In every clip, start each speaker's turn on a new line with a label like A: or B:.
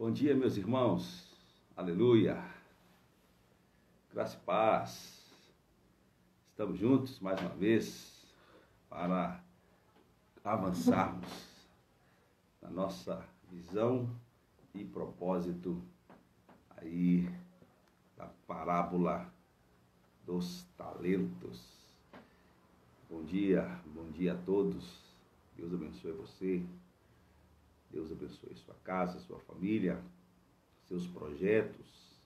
A: Bom dia, meus irmãos. Aleluia. Graça e paz. Estamos juntos mais uma vez para avançarmos na nossa visão e propósito aí da parábola dos talentos. Bom dia a todos. Deus abençoe você. Deus abençoe sua casa, sua família, seus projetos.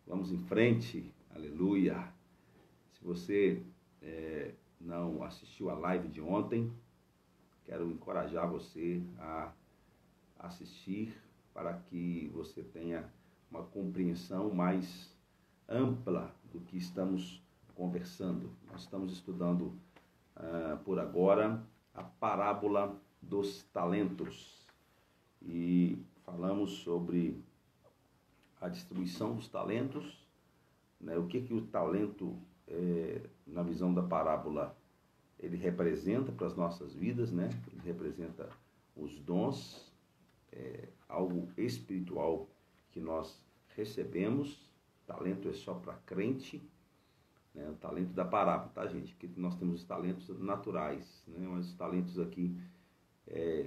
A: Vamos em frente, aleluia. Se você não assistiu a live de ontem, quero encorajar você a assistir para que você tenha uma compreensão mais ampla do que estamos conversando. Nós estamos estudando por agora a parábola dos talentos. E falamos sobre a distribuição dos talentos, né? O que o talento, na visão da parábola, ele representa para as nossas vidas, né? Ele representa os dons, algo espiritual que nós recebemos. Talento é só para crente, né? O talento da parábola, tá, gente? Porque nós temos os talentos naturais, né? Mas os talentos aqui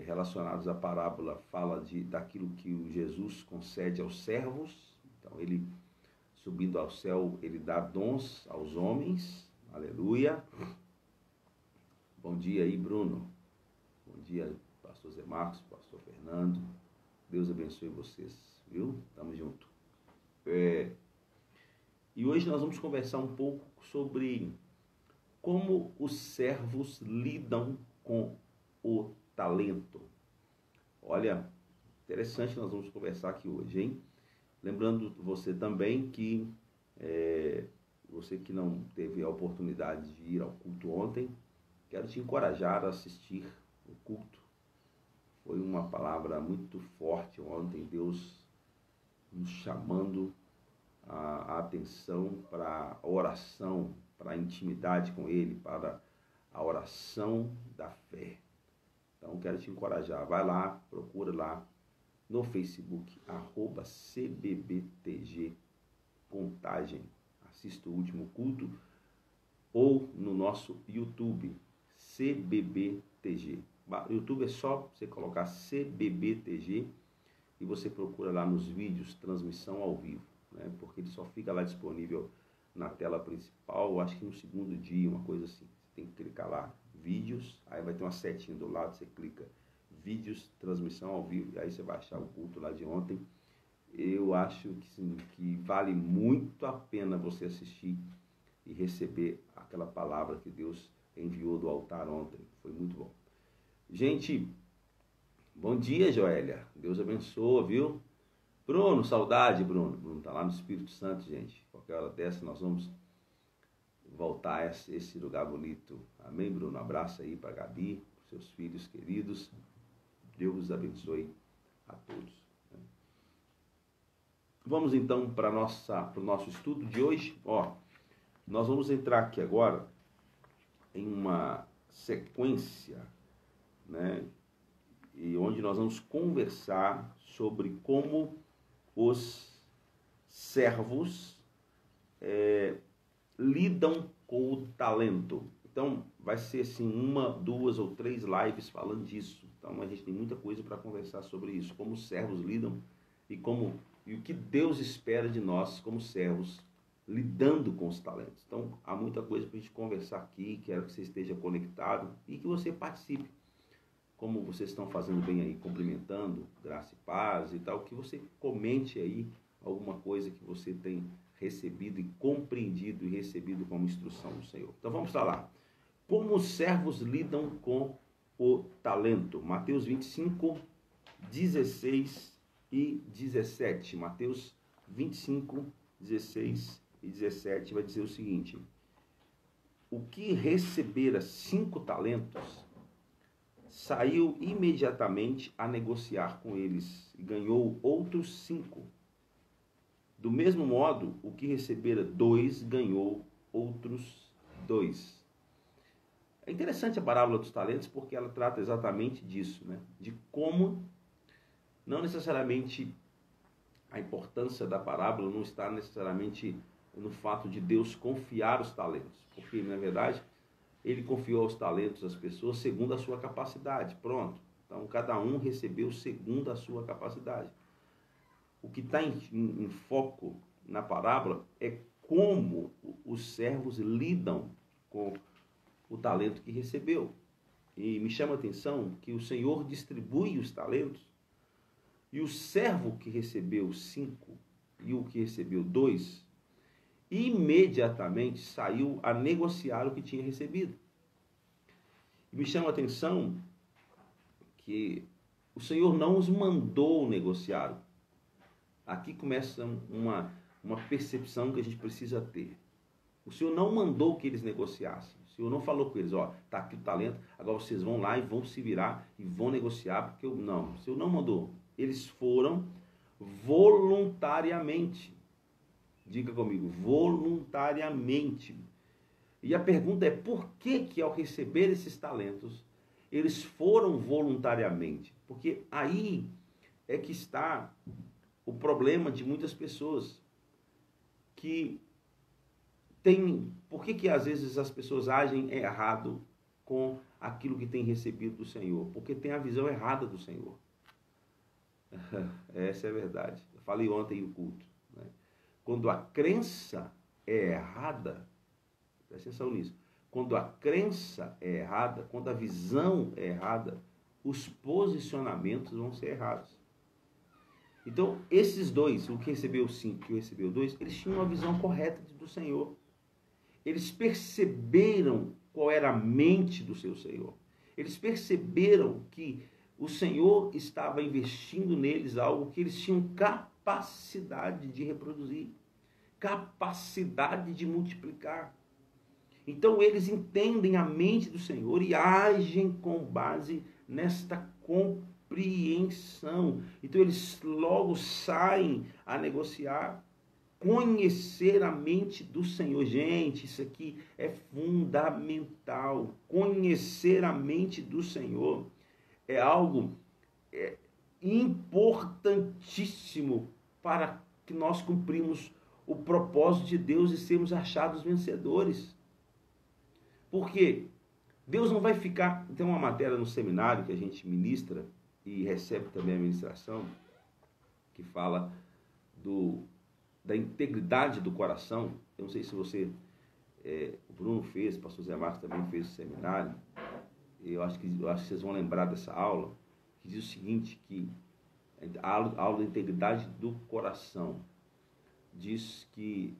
A: relacionados à parábola fala daquilo que o Jesus concede aos servos. Então ele, subindo ao céu, ele dá dons aos homens, aleluia. Bom dia aí, Bruno. Bom dia, pastor Zé Marcos, pastor Fernando. Deus abençoe vocês, viu? Tamo junto. E hoje nós vamos conversar um pouco sobre como os servos lidam com o talento. Olha, interessante, nós vamos conversar aqui hoje, hein? Lembrando você também que você que não teve a oportunidade de ir ao culto ontem, quero te encorajar a assistir o culto. Foi uma palavra muito forte ontem, Deus nos chamando a atenção para a oração, para a intimidade com Ele, para a oração da fé. Então, quero te encorajar. Vai lá, procura lá no Facebook, @CBBTG Contagem. Assista o último culto. Ou no nosso YouTube, CBBTG. No YouTube é só você colocar CBBTG e você procura lá nos vídeos, transmissão ao vivo, né? Porque ele só fica lá disponível na tela principal, acho que no segundo dia, uma coisa assim. Você tem que clicar lá, vídeos, aí vai ter uma setinha do lado, você clica vídeos, transmissão ao vivo, e aí você vai achar o culto lá de ontem. Eu acho que sim, que vale muito a pena você assistir e receber aquela palavra que Deus enviou do altar ontem. Foi muito bom. Gente, bom dia, Joélia. Deus abençoe, viu? Bruno, saudade, Bruno. Bruno tá lá no Espírito Santo, gente. Qualquer hora dessa nós vamos voltar a esse lugar bonito. Amém, Bruno? Um abraço aí para Gabi, seus filhos queridos. Deus abençoe a todos. Vamos então para o nosso estudo de hoje. Nós vamos entrar aqui agora em uma sequência, né? E onde nós vamos conversar sobre como os servos lidam com o talento. Então, vai ser assim 1, 2 ou 3 lives falando disso. Então, a gente tem muita coisa para conversar sobre isso. Como os servos lidam e o que Deus espera de nós como servos lidando com os talentos. Então, há muita coisa para a gente conversar aqui. Quero que você esteja conectado e que você participe. Como vocês estão fazendo bem aí, cumprimentando, graça e paz e tal, que você comente aí alguma coisa que você tem recebido e compreendido e recebido como instrução do Senhor. Então vamos lá. Como os servos lidam com o talento? Mateus 25, 16 e 17. Mateus 25, 16 e 17 vai dizer o seguinte: o que recebera 5 talentos saiu imediatamente a negociar com eles e ganhou outros 5. Do mesmo modo, o que recebera 2 ganhou outros 2. É interessante a parábola dos talentos porque ela trata exatamente disso, né? De como, não necessariamente a importância da parábola não está necessariamente no fato de Deus confiar os talentos, porque, na verdade, ele confiou os talentos às pessoas segundo a sua capacidade. Pronto. Então, cada um recebeu segundo a sua capacidade. O que está em foco na parábola é como os servos lidam com o talento que recebeu. E me chama a atenção que o Senhor distribui os talentos e o servo que recebeu 5 e o que recebeu 2, imediatamente saiu a negociar o que tinha recebido. E me chama a atenção que o Senhor não os mandou negociar. Aqui começa uma percepção que a gente precisa ter. O Senhor não mandou que eles negociassem. O Senhor não falou com eles, ó, tá aqui o talento, agora vocês vão lá e vão se virar e vão negociar, porque eu não. O Senhor não mandou. Eles foram voluntariamente. Diga comigo, voluntariamente. E a pergunta é, por que ao receber esses talentos, eles foram voluntariamente? Porque aí é que está o problema de muitas pessoas que tem, por que às vezes as pessoas agem errado com aquilo que tem recebido do Senhor? Porque tem a visão errada do Senhor. Essa é a verdade. Eu falei ontem no culto, né? Quando a crença é errada, presta atenção nisso. Quando a crença é errada, quando a visão é errada, os posicionamentos vão ser errados. Então, esses dois, o que recebeu 5 e o que recebeu 2, eles tinham uma visão correta do Senhor. Eles perceberam qual era a mente do seu Senhor. Eles perceberam que o Senhor estava investindo neles algo que eles tinham capacidade de reproduzir, capacidade de multiplicar. Então, eles entendem a mente do Senhor e agem com base nesta compreensão. Então, eles logo saem a negociar. Conhecer a mente do Senhor. Gente, isso aqui é fundamental. Conhecer a mente do Senhor é algo importantíssimo para que nós cumprimos o propósito de Deus e sermos achados vencedores. Porque Deus não vai ficar... Tem uma matéria no seminário que a gente ministra e recebe também a ministração, que fala da integridade do coração. Eu não sei se você, o Bruno fez, o pastor Zé Marcos também fez o seminário. Eu acho que vocês vão lembrar dessa aula, que diz o seguinte, que a aula da integridade do coração diz que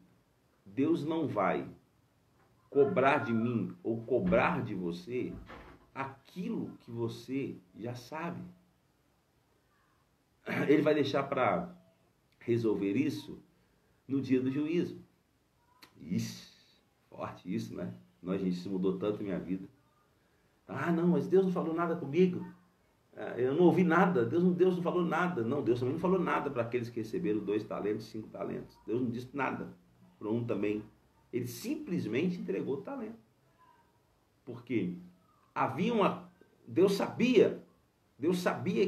A: Deus não vai cobrar de mim ou cobrar de você aquilo que você já sabe. Ele vai deixar para resolver isso no dia do juízo. Isso, forte isso, né? Nós, gente, isso mudou tanto minha vida. Ah, não, mas Deus não falou nada comigo. Eu não ouvi nada, Deus não falou nada. Não, Deus também não falou nada para aqueles que receberam 2 talentos, 5 talentos. Deus não disse nada para um também. Ele simplesmente entregou o talento. Porque havia Deus sabia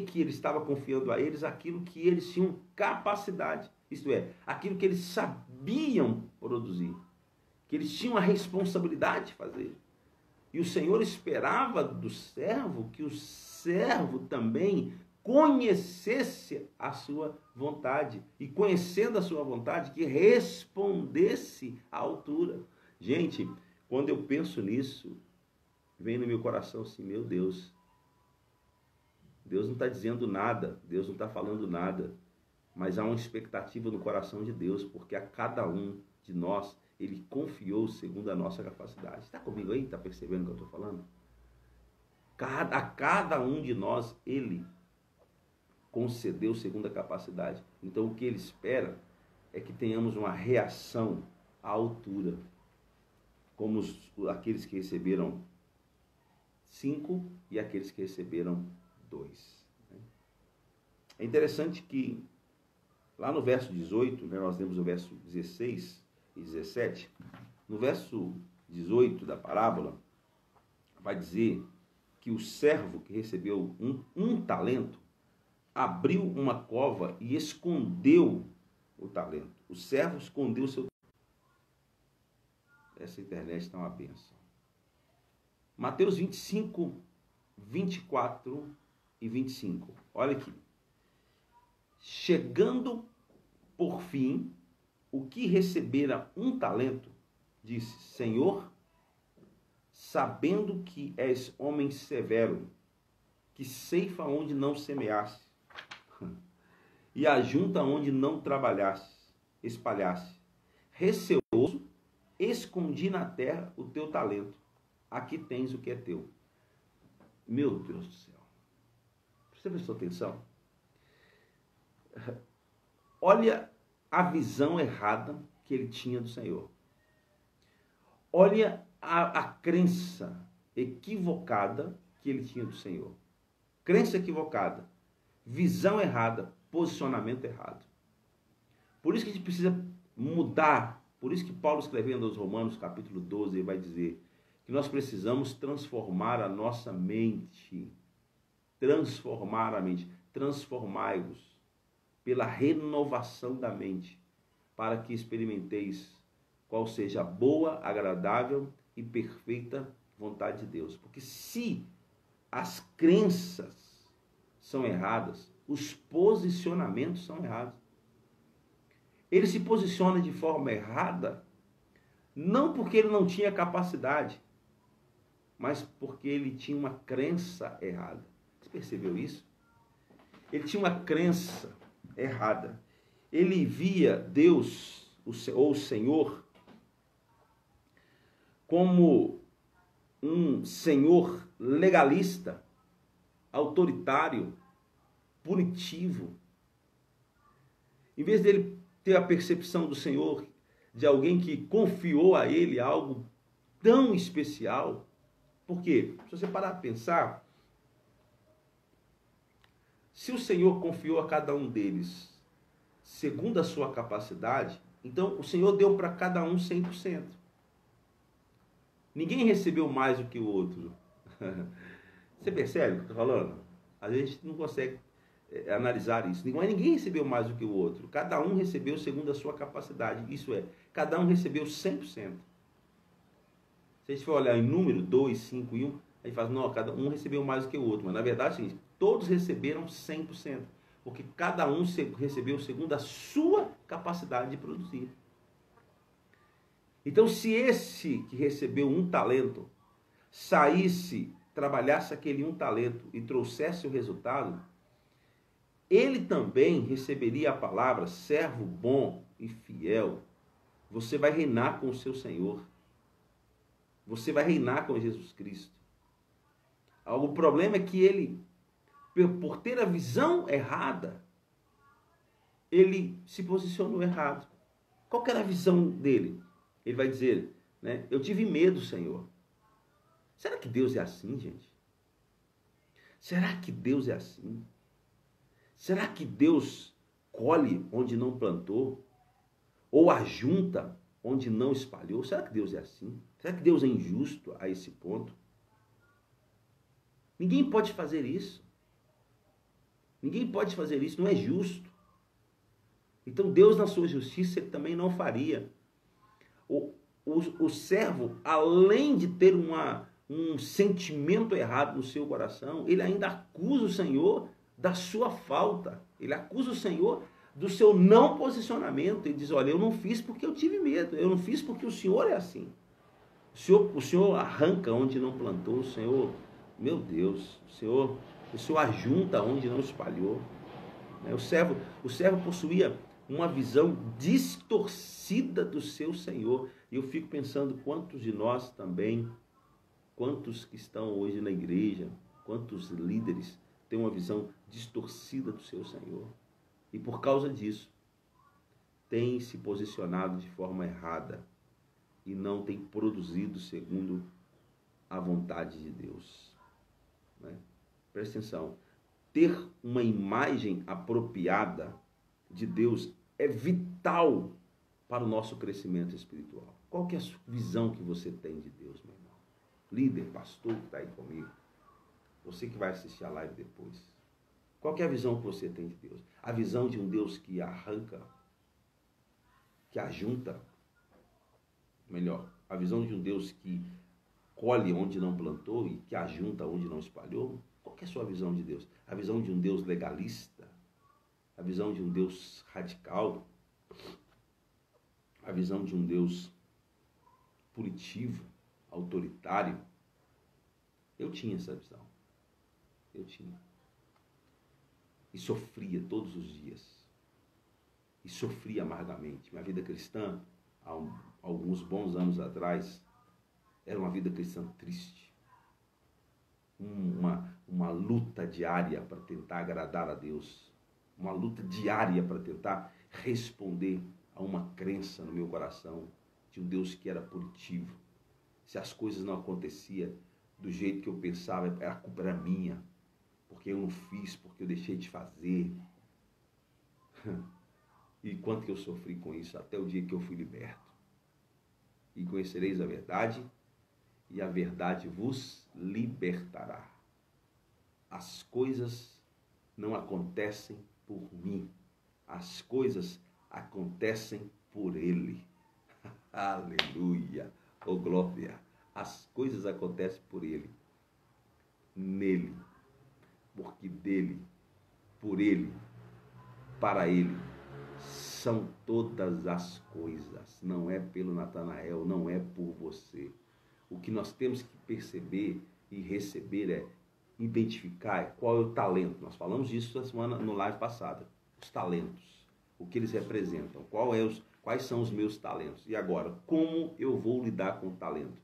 A: que ele estava confiando a eles aquilo que eles tinham capacidade. Isto é, aquilo que eles sabiam produzir, que eles tinham a responsabilidade de fazer. E o Senhor esperava do servo que o servo também conhecesse a sua vontade. E conhecendo a sua vontade, que respondesse à altura. Gente, quando eu penso nisso, vem no meu coração assim, meu Deus. Deus não está dizendo nada, Deus não está falando nada. Mas há uma expectativa no coração de Deus, porque a cada um de nós, Ele confiou segundo a nossa capacidade. Está comigo aí? Está percebendo o que eu estou falando? A cada um de nós, Ele concedeu segundo a capacidade. Então, o que Ele espera é que tenhamos uma reação à altura, como aqueles que receberam 5 e aqueles que receberam 2. É interessante que lá no verso 18, né, nós temos o verso 16 e 17. No verso 18 da parábola, vai dizer que o servo que recebeu um talento abriu uma cova e escondeu o talento. O servo escondeu o seu. Essa internet está uma bênção. Mateus 25, 24 e 25. Olha aqui. Chegando por fim, o que recebera um talento, disse: Senhor, sabendo que és homem severo, que ceifa onde não semeaste, e ajunta onde não trabalhaste, espalhaste. Receoso, escondi na terra o teu talento. Aqui tens o que é teu. Meu Deus do céu. Você prestou atenção? Olha a visão errada que ele tinha do Senhor. Olha a crença equivocada que ele tinha do Senhor. Crença equivocada, visão errada, posicionamento errado. Por isso que a gente precisa mudar. Por isso que Paulo, escrevendo aos Romanos, capítulo 12, ele vai dizer que nós precisamos transformar a nossa mente. Transformar a mente. Transformai-vos pela renovação da mente, para que experimenteis qual seja a boa, agradável e perfeita vontade de Deus. Porque se as crenças são erradas, os posicionamentos são errados. Ele se posiciona de forma errada, não porque ele não tinha capacidade, mas porque ele tinha uma crença errada. Você percebeu isso? Ele tinha uma crença errada. Ele via Deus, ou o Senhor, como um Senhor legalista, autoritário, punitivo. Em vez dele ter a percepção do Senhor de alguém que confiou a ele algo tão especial. Por quê? Se você parar para pensar, se o Senhor confiou a cada um deles segundo a sua capacidade, então o Senhor deu para cada um 100%. Ninguém recebeu mais do que o outro. Você percebe o que eu estou falando? A gente não consegue analisar isso. Mas ninguém recebeu mais do que o outro. Cada um recebeu segundo a sua capacidade. Isso é, cada um recebeu 100%. Se a gente for olhar em número, 2, 5 e 1, a gente fala, não, cada um recebeu mais do que o outro. Mas na verdade é o seguinte, todos receberam 100%. Porque cada um recebeu segundo a sua capacidade de produzir. Então, se esse que recebeu um talento saísse, trabalhasse aquele um talento e trouxesse o resultado, ele também receberia a palavra: servo bom e fiel, você vai reinar com o seu Senhor. Você vai reinar com Jesus Cristo. O problema é que ele, por ter a visão errada, ele se posicionou errado. Qual que era a visão dele? Ele vai dizer, né? Eu tive medo, Senhor. Será que Deus é assim, gente? Será que Deus é assim? Será que Deus colhe onde não plantou? Ou ajunta onde não espalhou? Será que Deus é assim? Será que Deus é injusto a esse ponto? Ninguém pode fazer isso. Ninguém pode fazer isso, não é justo. Então Deus, na sua justiça, ele também não faria. O servo, além de ter um sentimento errado no seu coração, ele ainda acusa o Senhor da sua falta. Ele acusa o Senhor do seu não posicionamento. Ele diz, olha, eu não fiz porque eu tive medo. Eu não fiz porque o Senhor é assim. O Senhor arranca onde não plantou. O Senhor, meu Deus, o Senhor ajunta onde não espalhou. O servo possuía uma visão distorcida do seu Senhor. E eu fico pensando quantos de nós também, quantos que estão hoje na igreja, quantos líderes têm uma visão distorcida do seu Senhor. E por causa disso, têm se posicionado de forma errada e não têm produzido segundo a vontade de Deus. Né? Presta atenção. Ter uma imagem apropriada de Deus é vital para o nosso crescimento espiritual. Qual que é a visão que você tem de Deus, meu irmão? Líder, pastor que está aí comigo. Você que vai assistir a live depois. Qual que é a visão que você tem de Deus? A visão de um Deus que arranca que ajunta, melhor, a visão de um Deus que colhe onde não plantou e que ajunta onde não espalhou. Qual que é a sua visão de Deus? A visão de um Deus legalista? A visão de um Deus radical? A visão de um Deus punitivo, autoritário? Eu tinha essa visão. Eu tinha. E sofria todos os dias. E sofria amargamente. Minha vida cristã, há alguns bons anos atrás, era uma vida cristã triste. Uma luta diária para tentar agradar a Deus. Uma luta diária para tentar responder a uma crença no meu coração de um Deus que era punitivo. Se as coisas não aconteciam do jeito que eu pensava, a culpa era minha. Porque eu não fiz, porque eu deixei de fazer. E quanto que eu sofri com isso, até o dia que eu fui liberto. E conhecereis a verdade, e a verdade vos libertará. As coisas não acontecem por mim. As coisas acontecem por Ele. Aleluia. Oh, glória. As coisas acontecem por Ele. Nele. Porque dele, por Ele, para Ele, são todas as coisas. Não é pelo Natanael, não é por você. O que nós temos que perceber e receber é identificar qual é o talento. Nós falamos disso na semana, no live passada. Os talentos, o que eles representam, quais são os meus talentos. E agora, como eu vou lidar com o talento?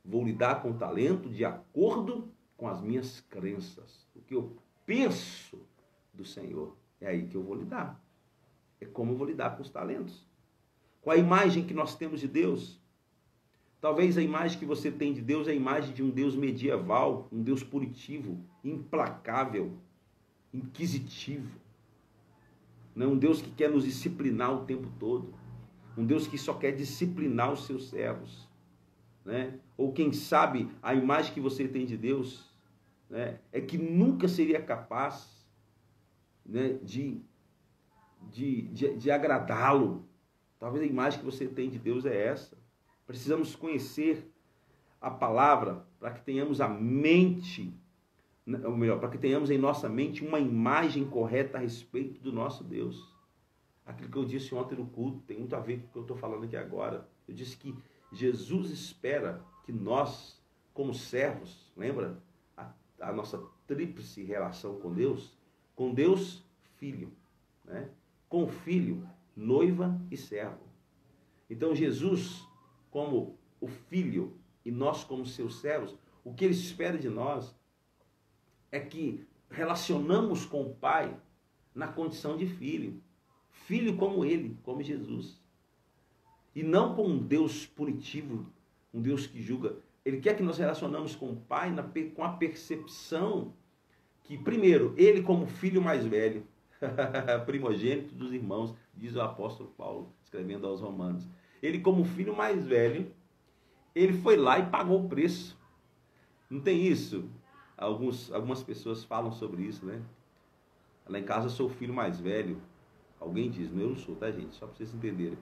A: Vou lidar com o talento de acordo com as minhas crenças, o que eu penso do Senhor. É aí que eu vou lidar. É como eu vou lidar com os talentos. Com a imagem que nós temos de Deus. Talvez a imagem que você tem de Deus é a imagem de um Deus medieval, um Deus punitivo, implacável, inquisitivo. Não, um Deus que quer nos disciplinar o tempo todo. Um Deus que só quer disciplinar os seus servos. Né? Ou quem sabe a imagem que você tem de Deus, né, é que nunca seria capaz, né, de agradá-lo. Talvez a imagem que você tem de Deus é essa. Precisamos conhecer a palavra para que tenhamos a mente, ou melhor, para que tenhamos em nossa mente uma imagem correta a respeito do nosso Deus. Aquilo que eu disse ontem no culto tem muito a ver com o que eu estou falando aqui agora. Eu disse que Jesus espera que nós, como servos, lembra? A nossa tríplice relação com Deus, filho, né? Com o filho, noiva e servo. Então Jesus, como o filho e nós como seus servos, o que ele espera de nós é que relacionamos com o Pai na condição de filho. Filho como ele, como Jesus. E não com um Deus punitivo, um Deus que julga. Ele quer que nós relacionamos com o Pai com a percepção que, primeiro, ele como filho mais velho, primogênito dos irmãos, diz o apóstolo Paulo, escrevendo aos Romanos. Ele como filho mais velho, ele foi lá e pagou o preço. Não tem isso? Algumas pessoas falam sobre isso, né? Lá em casa eu sou o filho mais velho. Alguém diz, eu não sou, tá, gente? Só para vocês entenderem.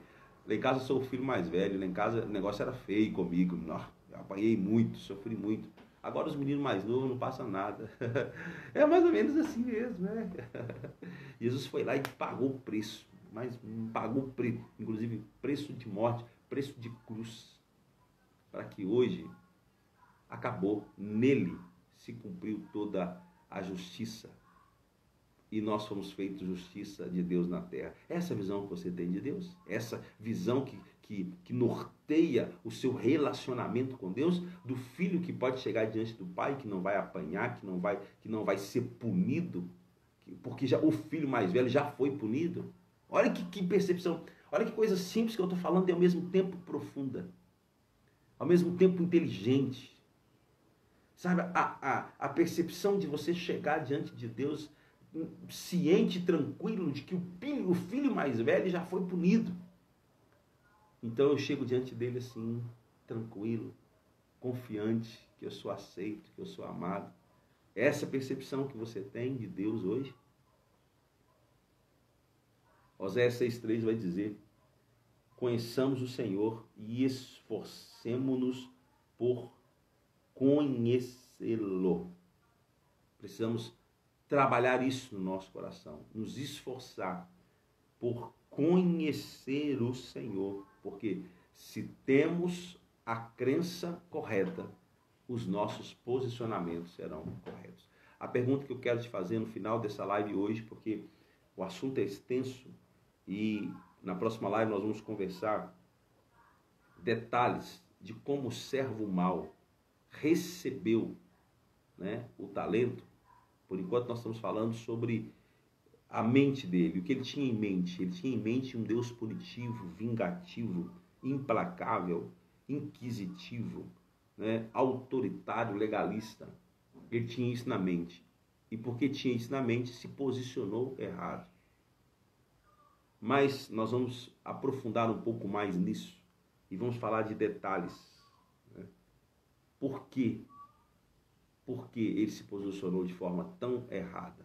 A: Lá em casa eu sou o filho mais velho, lá em casa o negócio era feio comigo, eu apanhei muito, sofri muito. Agora os meninos mais novos não passam nada. É mais ou menos assim mesmo, né? Jesus foi lá e pagou o preço, mas pagou o preço, inclusive preço de morte, preço de cruz, para que hoje acabou, nele se cumpriu toda a justiça. E nós fomos feitos justiça de Deus na terra. Essa visão que você tem de Deus, essa visão que norteia o seu relacionamento com Deus, do filho que pode chegar diante do pai, que não vai apanhar, que não vai ser punido, porque já o filho mais velho já foi punido. Olha que percepção, olha que coisa simples que eu estou falando e ao mesmo tempo profunda, ao mesmo tempo inteligente. Sabe, a percepção de você chegar diante de Deus ciente e tranquilo de que o filho mais velho já foi punido. Então eu chego diante dele assim, tranquilo, confiante, que eu sou aceito, que eu sou amado. Essa percepção que você tem de Deus hoje? Oséias 6,3 vai dizer conheçamos o Senhor e esforcemo-nos por conhecê-lo. Precisamos trabalhar isso no nosso coração, nos esforçar por conhecer o Senhor, porque se temos a crença correta, os nossos posicionamentos serão corretos. A pergunta que eu quero te fazer no final dessa live hoje, porque o assunto é extenso e na próxima live nós vamos conversar detalhes de como o servo mau recebeu, né, o talento. Por enquanto nós estamos falando sobre a mente dele, o que ele tinha em mente. Ele tinha em mente um Deus punitivo, vingativo, implacável, inquisitivo, né, autoritário, legalista. Ele tinha isso na mente. E porque tinha isso na mente, se posicionou errado. Mas nós vamos aprofundar um pouco mais nisso e vamos falar de detalhes, né? Por quê? Porque ele se posicionou de forma tão errada.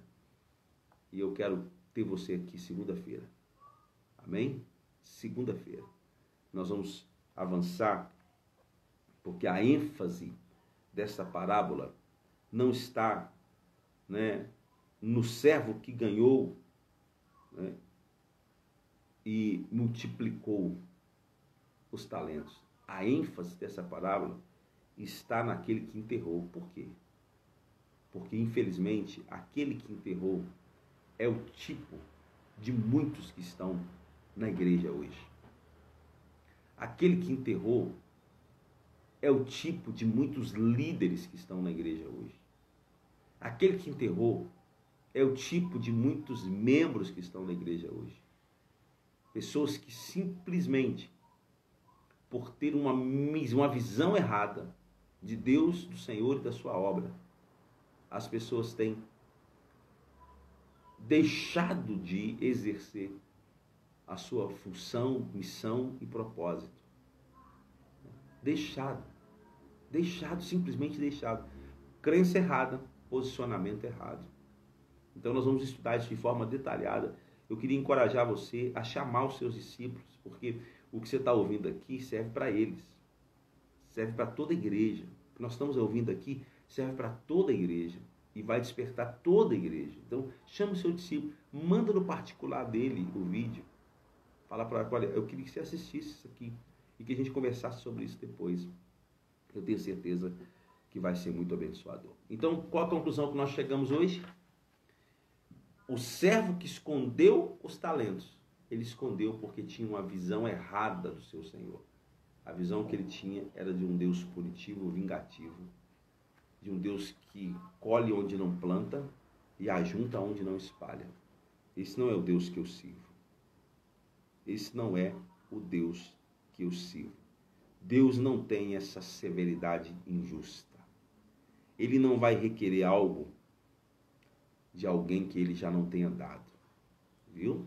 A: E eu quero ter você aqui segunda-feira. Amém? Segunda-feira. Nós vamos avançar, porque a ênfase dessa parábola não está, né, no servo que ganhou, né, e multiplicou os talentos. A ênfase dessa parábola está naquele que enterrou. Por quê? Porque, infelizmente, aquele que enterrou é o tipo de muitos que estão na igreja hoje. Aquele que enterrou é o tipo de muitos líderes que estão na igreja hoje. Aquele que enterrou é o tipo de muitos membros que estão na igreja hoje. Pessoas que simplesmente, por ter uma visão errada de Deus, do Senhor e da sua obra, as pessoas têm deixado de exercer a sua função, missão e propósito. Simplesmente deixado. Crença errada, posicionamento errado. Então nós vamos estudar isso de forma detalhada. Eu queria encorajar você a chamar os seus discípulos, porque o que você está ouvindo aqui serve para eles, serve para toda a igreja. O que nós estamos ouvindo aqui serve para toda a igreja e vai despertar toda a igreja. Então chama o seu discípulo, manda no particular dele o vídeo, fala para ele: olha, eu queria que você assistisse isso aqui e que a gente conversasse sobre isso depois. Eu tenho certeza que vai ser muito abençoador. Então, qual a conclusão que nós chegamos hoje? O servo que escondeu os talentos, ele escondeu porque tinha uma visão errada do seu Senhor. A visão que ele tinha era de um Deus punitivo, vingativo, de um Deus que colhe onde não planta e ajunta onde não espalha. Esse não é o Deus que eu sirvo. Esse não é o Deus que eu sirvo. Deus não tem essa severidade injusta. Ele não vai requerer algo de alguém que ele já não tenha dado. Viu?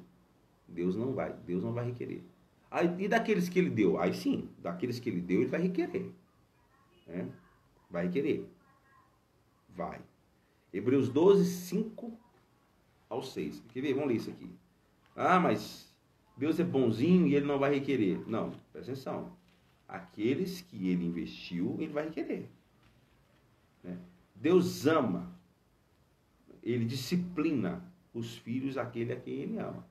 A: Deus não vai requerer. E daqueles que ele deu? Aí sim, daqueles que ele deu, ele vai requerer. Né? Vai requerer. Vai. Hebreus 12, 5 ao 6. Quer ver? Vamos ler isso aqui. Ah, mas Deus é bonzinho e ele não vai requerer. Não, presta atenção. Aqueles que ele investiu, ele vai requerer. Né? Deus ama. Ele disciplina os filhos aquele a quem ele ama.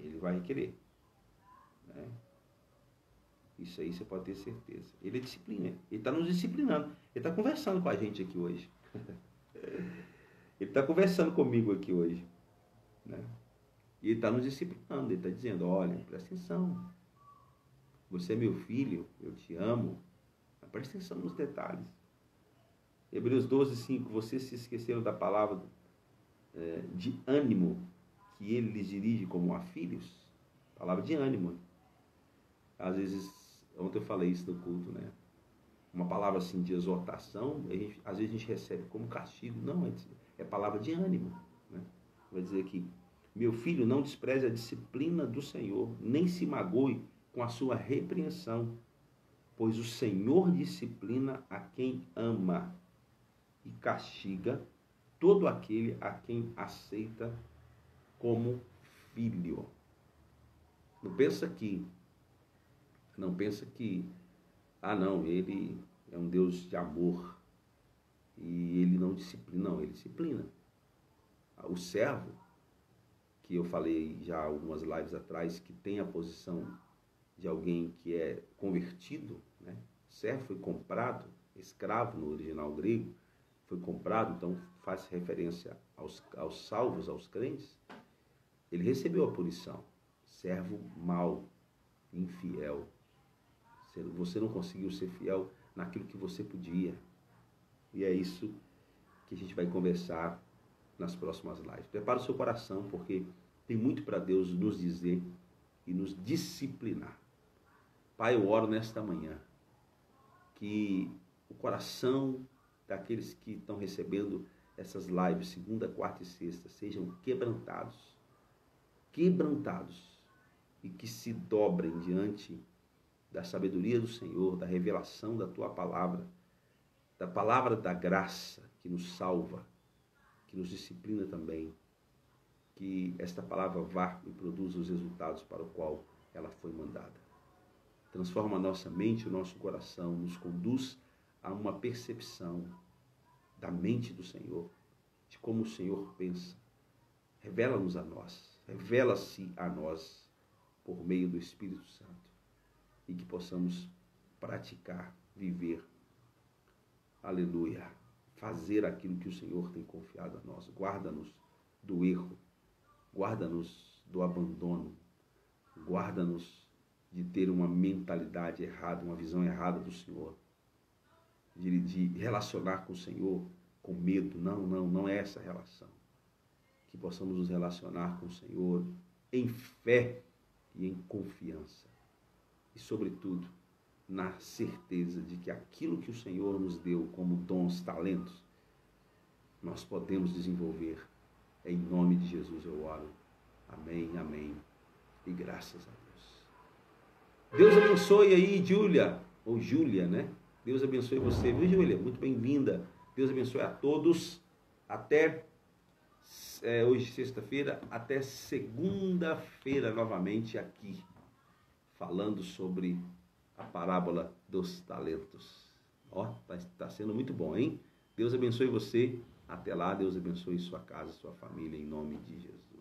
A: Ele vai requerer. Né? Isso aí você pode ter certeza. Ele é disciplina. Ele está nos disciplinando. Ele está conversando com a gente aqui hoje. Ele está conversando comigo aqui hoje. Né? E ele está nos disciplinando. Ele está dizendo: olha, presta atenção. Você é meu filho, eu te amo. Mas presta atenção nos detalhes. Hebreus 12, 5. Vocês se esqueceram da palavra de ânimo que ele lhes dirige como a filhos? Palavra de ânimo. Às vezes, ontem eu falei isso no culto, né? Uma palavra assim de exortação, às vezes a gente recebe como castigo. Não, é palavra de ânimo. Né? Vai dizer aqui: meu filho, não despreze a disciplina do Senhor, nem se magoe com a sua repreensão, pois o Senhor disciplina a quem ama e castiga todo aquele a quem aceita como filho. Não pensa que, não, ele é um Deus de amor e ele não disciplina. Não, ele disciplina. O servo, que eu falei já algumas lives atrás, que tem a posição de alguém que é convertido, né? Servo foi comprado, escravo no original grego, foi comprado, então faz referência aos salvos, aos crentes. Ele recebeu a punição. Servo mau, infiel. Você não conseguiu ser fiel naquilo que você podia. E é isso que a gente vai conversar nas próximas lives. Prepara o seu coração, porque tem muito para Deus nos dizer e nos disciplinar. Pai, eu oro nesta manhã que o coração daqueles que estão recebendo essas lives, segunda, quarta e sexta, sejam quebrantados, e que se dobrem diante da sabedoria do Senhor, da revelação da Tua palavra, da palavra da graça que nos salva, que nos disciplina também, que esta palavra vá e produza os resultados para o qual ela foi mandada. Transforma a nossa mente, o nosso coração, nos conduz a uma percepção da mente do Senhor, de como o Senhor pensa. Revela-nos a nós, revela-se a nós por meio do Espírito Santo e que possamos praticar, viver, aleluia, fazer aquilo que o Senhor tem confiado a nós. Guarda-nos do erro, guarda-nos do abandono, guarda-nos de ter uma mentalidade errada, uma visão errada do Senhor, de relacionar com o Senhor com medo. Não é essa relação. Que possamos nos relacionar com o Senhor em fé e em confiança. E, sobretudo, na certeza de que aquilo que o Senhor nos deu como dons, talentos, nós podemos desenvolver. Em nome de Jesus eu oro. Amém, amém. E graças a Deus. Deus abençoe aí, Júlia, ou Júlia, né? Deus abençoe você, viu, Júlia? Muito bem-vinda. Deus abençoe a todos. Até hoje, sexta-feira, até segunda-feira, novamente aqui, falando sobre a parábola dos talentos. Ó, tá sendo muito bom, hein? Deus abençoe você. Até lá, Deus abençoe sua casa, sua família, em nome de Jesus.